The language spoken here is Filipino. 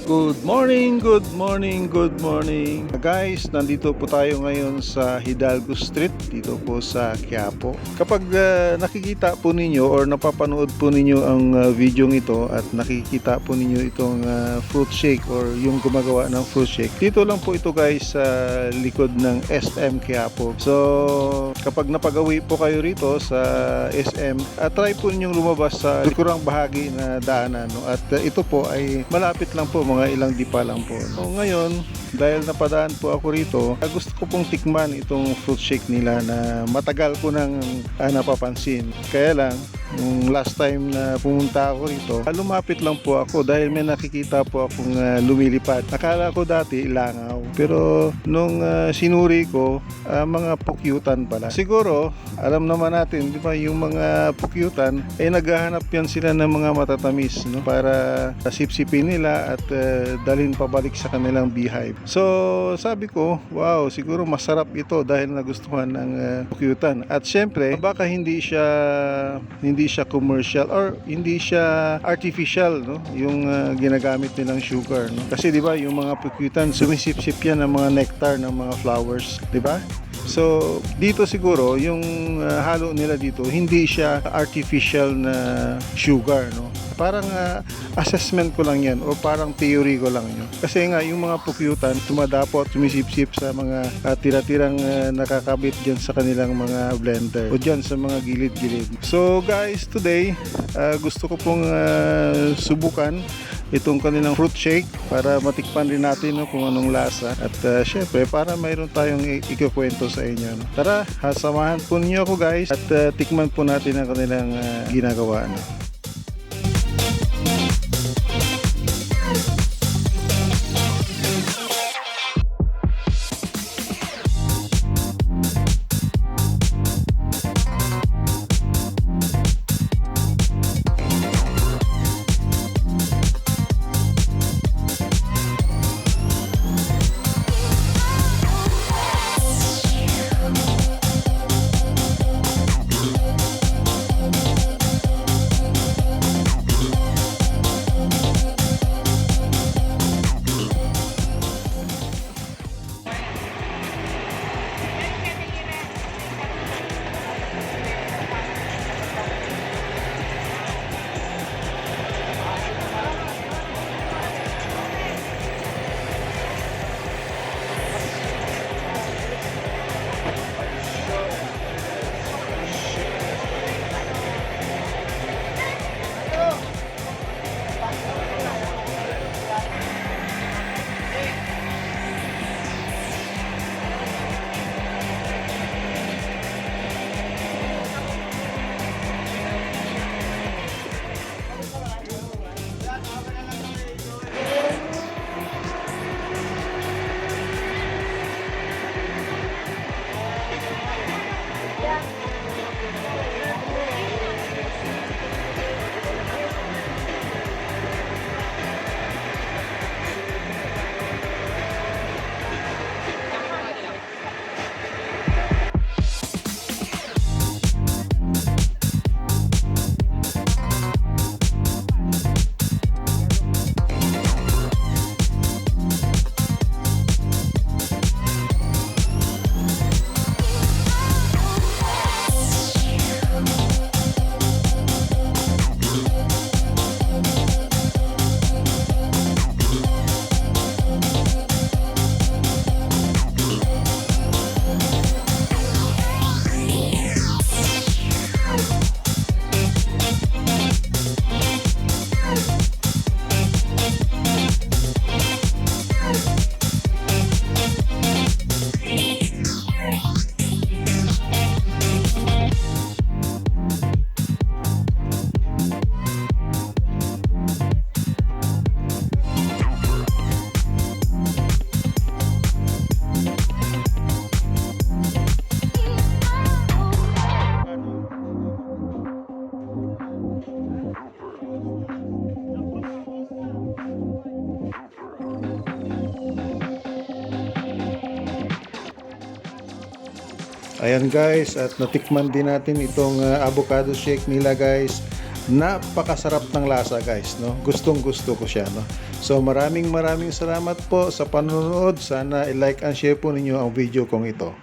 Good morning, good morning, good morning. Guys, nandito po tayo ngayon sa Hidalgo Street dito po sa Quiapo. Kapag nakikita po ninyo or napapanood po ninyo ang video ito at nakikita po ninyo itong fruit shake or yung gumagawa ng fruit shake, dito lang po ito guys sa likod ng SM Quiapo. So, kapag napagawi po kayo rito sa SM, try po ninyong lumabas sa likurang bahagi na daanan, no? At ito po ay malapit lang po, mga ilang dipa lang po. So ngayon, dahil napadaan po ako rito, gusto ko pong tikman itong fruit shake nila na matagal ko nang napapansin. Kaya lang, nung last time na pumunta ako rito, lumapit lang po ako dahil may nakikita po akong lumilipad. Akala ko dati langaw, pero nung sinuri ko, mga pukyutan pala. Siguro, alam naman natin, di ba, yung mga pukyutan, naghahanap yan sila ng mga matatamis, no? Para sipsipin nila at dalhin pabalik sa kanilang beehive. So, sabi ko, wow, siguro masarap ito dahil nagustuhan ng pukyutan. At syempre, baka hindi siya commercial or hindi siya artificial, no? Yung ginagamit nilang sugar, no? Kasi di ba yung mga pukyutan sumisip-sip yan ng mga nectar ng mga flowers, di ba? So dito siguro yung halo nila dito hindi siya artificial na sugar, no? Parang assessment ko lang yan o parang theory ko lang yun. Kasi nga yung mga pukyutan tumadapot, sumisip-sip sa mga tira-tirang nakakabit dyan sa kanilang mga blender o dyan sa mga gilid-gilid. So guys, today gusto ko pong subukan itong kanilang fruit shake para matikpan rin natin, no, kung anong lasa at syempre para mayroon tayong ikukwento sa inyo, no? Tara, samahan po niyo ako guys at tikman po natin ang kanilang ginagawa, no? Ayan guys, at natikman din natin itong avocado shake nila guys. Napakasarap ng lasa guys, no? Gustong gusto ko siya, no? So maraming salamat po sa panonood. Sana i-like and share po ninyo ang video kong ito.